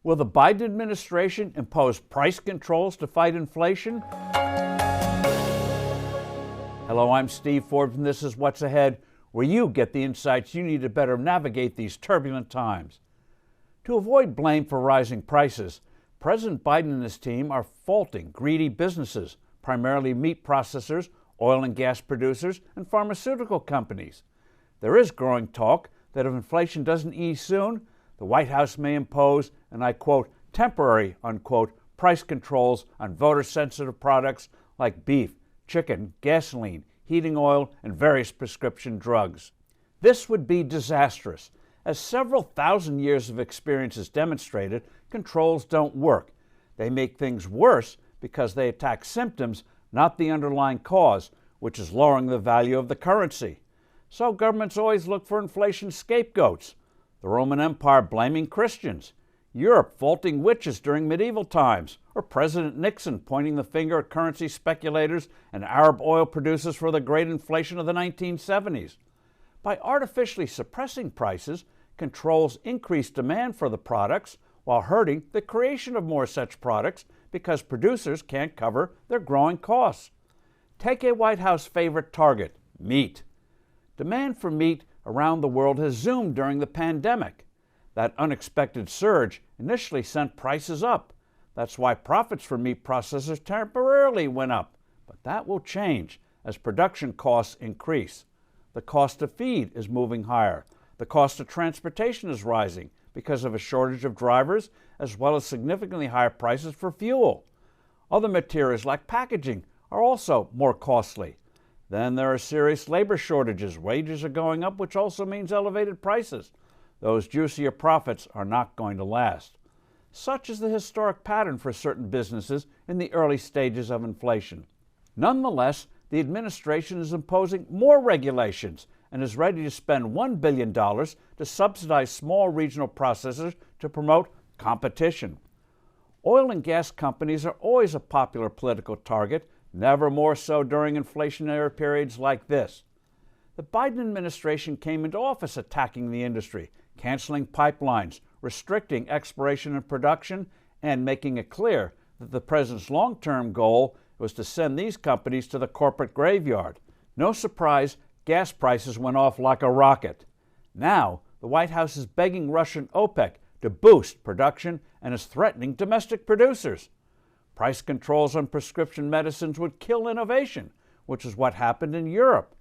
Will the Biden administration impose price controls to fight inflation? Hello, I'm Steve Forbes, and this is What's Ahead, where you get the insights you need to better navigate these turbulent times. To avoid blame for rising prices, President Biden and his team are faulting greedy businesses, primarily meat processors, oil and gas producers, and pharmaceutical companies. There is growing talk that if inflation doesn't ease soon, the White House may impose, and I quote, temporary, unquote, price controls on voter-sensitive products like beef, chicken, gasoline, heating oil, and various prescription drugs. This would be disastrous. As several thousand years of experience has demonstrated, controls don't work. They make things worse because they attack symptoms, not the underlying cause, which is lowering the value of the currency. So governments always look for inflation scapegoats. The Roman Empire blaming Christians, Europe faulting witches during medieval times, or President Nixon pointing the finger at currency speculators and Arab oil producers for the great inflation of the 1970s. By artificially suppressing prices, controls increase demand for the products while hurting the creation of more such products because producers can't cover their growing costs. Take a White House favorite target, meat. Demand for meat around the world has zoomed during the pandemic. That unexpected surge initially sent prices up. That's why profits for meat processors temporarily went up. But that will change as production costs increase. The cost to feed is moving higher. The cost of transportation is rising because of a shortage of drivers, as well as significantly higher prices for fuel. Other materials like packaging are also more costly. Then there are serious labor shortages. Wages are going up, which also means elevated prices. Those juicier profits are not going to last. Such is the historic pattern for certain businesses in the early stages of inflation. Nonetheless, the administration is imposing more regulations and is ready to spend $1 billion to subsidize small regional processors to promote competition. Oil and gas companies are always a popular political target, never more so during inflationary periods like this. The Biden administration came into office attacking the industry, canceling pipelines, restricting exploration and production, and making it clear that the president's long-term goal was to send these companies to the corporate graveyard. No surprise, gas prices went off like a rocket. Now, the White House is begging Russian OPEC to boost production and is threatening domestic producers. Price controls on prescription medicines would kill innovation, which is what happened in Europe.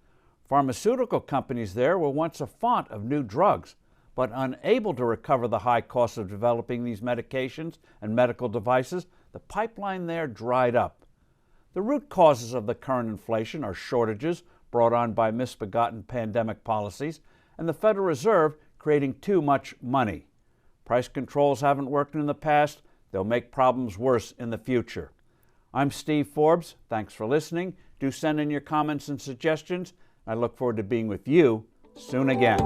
Pharmaceutical companies there were once a font of new drugs, but unable to recover the high cost of developing these medications and medical devices, the pipeline there dried up. The root causes of the current inflation are shortages brought on by misbegotten pandemic policies and the Federal Reserve creating too much money. Price controls haven't worked in the past. They'll make problems worse in the future. I'm Steve Forbes. Thanks for listening. Do send in your comments and suggestions. I look forward to being with you soon again.